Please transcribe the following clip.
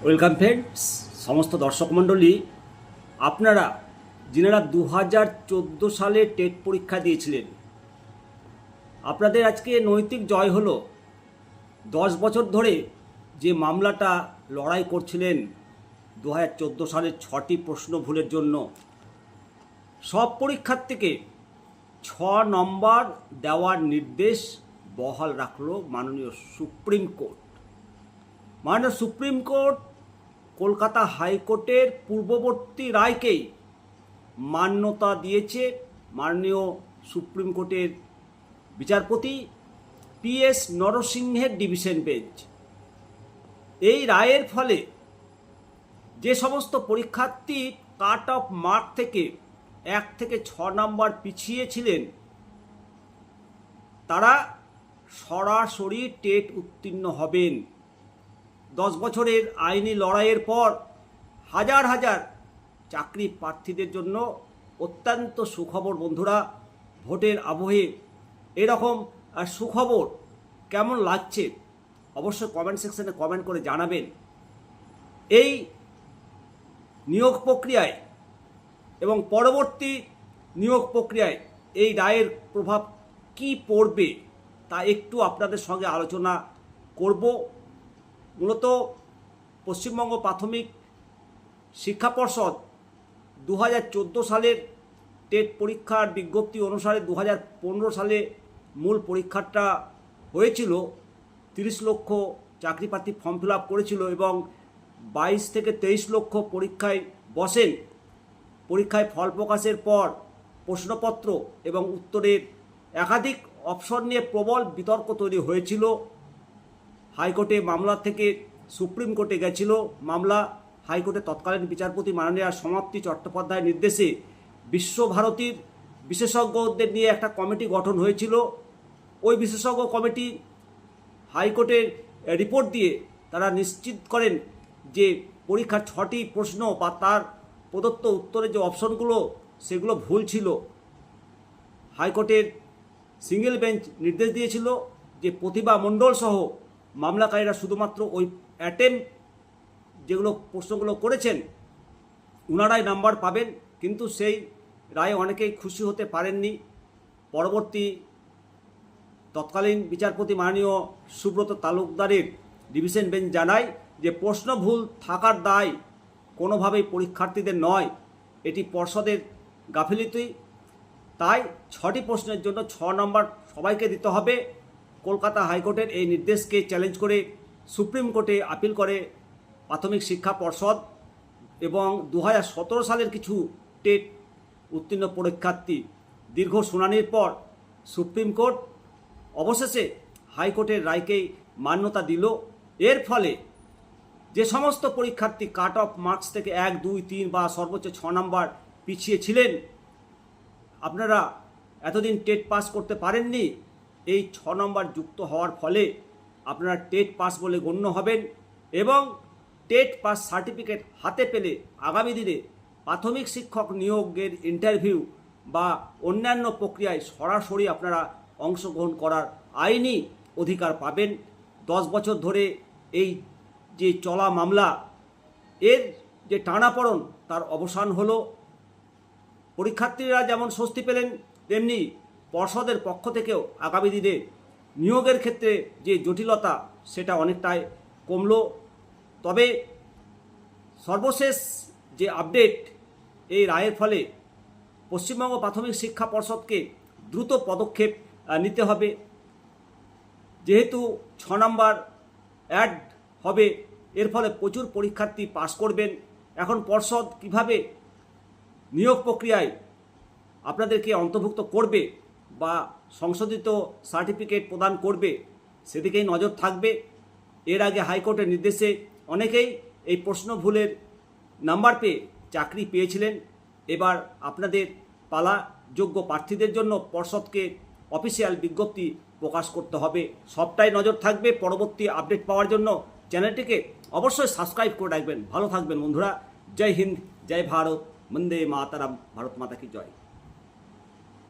Welcome friends, সমস্ত দর্শক মণ্ডলী, আপনারা যিনারা 2014 সালে টেট পরীক্ষা দিয়েছিলেন, আপনাদের আজকে নৈতিক জয় হলো। 10 বছর ধরে যে মামলাটা লড়াই করছিলেন 2014 সালের 6টি প্রশ্ন ভুলের জন্য, সব পরীক্ষার্থীকে 6 নম্বর দেওয়ার নির্দেশ বহাল রাখল মাননীয় সুপ্রিম কোর্ট। মাননীয় সুপ্রিম কোর্ট কলকাতা হাইকোর্টের পূর্ববর্তী রায়কেই মান্যতা দিয়েছে। মাননীয় সুপ্রিম কোর্টের বিচারপতি PS নরসিংহের ডিভিশন বেঞ্চ এই রায়ের ফলে যে সমস্ত পরীক্ষার্থী কাট অফ মার্ক থেকে 1 থেকে 6 নম্বর পিছিয়ে ছিলেন, তারা সরাসরি টেট উত্তীর্ণ হবেন। 10 বছরের আইনি লড়াইয়ের পর হাজার হাজার চাকরি প্রার্থীদের জন্য অত্যন্ত সুখবর। বন্ধুরা, ভোটের আবহে এরকম সুখবর কেমন লাগছে অবশ্যই কমেন্ট সেকশনে কমেন্ট করে জানাবেন। এই নিয়োগ প্রক্রিয়ায় এবং পরবর্তী নিয়োগ প্রক্রিয়ায় এই রায়ের প্রভাব কি পড়বে তা একটু আপনাদের সঙ্গে আলোচনা করব। মূলত পশ্চিমবঙ্গ প্রাথমিক শিক্ষা পর্ষদ 2014 সালের টেট পরীক্ষার বিজ্ঞপ্তি অনুসারে 2015 সালে মূল পরীক্ষাটা হয়েছিল। 30 লক্ষ চাকরি প্রার্থী ফর্ম ফিল আপ করেছিল এবং 22 থেকে 23 লক্ষ পরীক্ষায় বসেন। পরীক্ষায় ফল প্রকাশের পর প্রশ্নপত্র এবং উত্তরের একাধিক অপশন নিয়ে প্রবল বিতর্ক তৈরি হয়েছিল। হাইকোর্টে মামলা থেকে সুপ্রিম কোর্টে গেছিল মামলা। হাইকোর্টে তৎকালীন বিচারপতি মাননীয় সমাপ্তি চট্টোপাধ্যায়ের নির্দেশে বিশ্বভারতীর বিশেষজ্ঞদের নিয়ে একটা কমিটি গঠন হয়েছিল। ওই বিশেষজ্ঞ কমিটি হাইকোর্টের রিপোর্ট দিয়ে তারা নিশ্চিত করেন যে পরীক্ষার 6টি প্রশ্ন বা তার প্রদত্ত উত্তরের যে অপশনগুলো সেগুলো ভুল ছিল। হাইকোর্টের সিঙ্গেল বেঞ্চ নির্দেশ দিয়েছিল যে প্রতিভা মণ্ডল সহ মামলাকারীরা শুধুমাত্র ওই যেগুলো প্রশ্নগুলো করেছেন ওনারাই নাম্বার পাবেন। কিন্তু সেই রায়ে অনেকেই খুশি হতে পারেননি। পরবর্তী তৎকালীন বিচারপতি মাননীয় সুব্রত তালুকদারের ডিভিশন বেঞ্চ জানায় যে প্রশ্ন ভুল থাকার দায় কোনোভাবেই পরীক্ষার্থীদের নয়, এটি পর্ষদের গাফিলতি। তাই 6টি প্রশ্নের জন্য 6 নম্বর সবাইকে দিতে হবে। কলকাতা হাইকোর্টের এই নির্দেশকে চ্যালেঞ্জ করে সুপ্রিম কোর্টে আপিল করে প্রাথমিক শিক্ষা পর্ষদ এবং 2017 সালের কিছু টেট উত্তীর্ণ পরীক্ষার্থী। দীর্ঘ শুনানির পর সুপ্রিম কোর্ট অবশেষে হাইকোর্টের রায়কেই মান্যতা দিল। এর ফলে যে সমস্ত পরীক্ষার্থী কাট অফ মার্কস থেকে 1, 2, 3 বা সর্বোচ্চ 6 নম্বর পিছিয়ে ছিলেন, আপনারা এতদিন টেট পাস করতে পারেননি, এই 6 নম্বর যুক্ত হওয়ার ফলে আপনারা টেট পাস বলে গণ্য হবেন এবং টেট পাস সার্টিফিকেট হাতে পেলে আগামী দিনে প্রাথমিক শিক্ষক নিয়োগের ইন্টারভিউ বা অন্যান্য প্রক্রিয়ায় সরাসরি আপনারা অংশগ্রহণ করার আইনি অধিকার পাবেন। 10 বছর ধরে এই যে চলা মামলা, এর যে টানাপড়ন তার অবসান হলো। পরীক্ষার্থীরা যেমন স্বস্তি পেলেন, তেমনি পর্ষদের পক্ষ থেকেও আগামী দিনে নিয়োগের ক্ষেত্রে যে জটিলতা সেটা অনেকটাই কমলো। তবে সর্বশেষ যে আপডেট, এই রায়ের ফলে পশ্চিমবঙ্গ প্রাথমিক শিক্ষা পর্ষদকে দ্রুত পদক্ষেপ নিতে হবে। যেহেতু 6 নম্বর অ্যাড হবে, এর ফলে প্রচুর পরীক্ষার্থী পাস করবেন। এখন পর্ষদ কিভাবে নিয়োগ প্রক্রিয়ায় আপনাদেরকে অন্তর্ভুক্ত করবে বা সংশোধিত সার্টিফিকেট প্রদান করবে সেদিকেই নজর থাকবে। এর আগে হাইকোর্টের নির্দেশে অনেকেই এই প্রশ্ন ভুলের নাম্বার পেয়ে চাকরি পেয়েছিলেন। এবার আপনাদের পালা। যোগ্য প্রার্থীদের জন্য পর্ষদকে অফিসিয়াল বিজ্ঞপ্তি প্রকাশ করতে হবে। সবটাই নজর থাকবে। পরবর্তী আপডেট পাওয়ার জন্য চ্যানেলটিকে অবশ্যই সাবস্ক্রাইব করে রাখবেন। ভালো থাকবেন বন্ধুরা। জয় হিন্দ, জয় ভারত, বন্দে মাতারাম, ভারত মাতা কি জয়।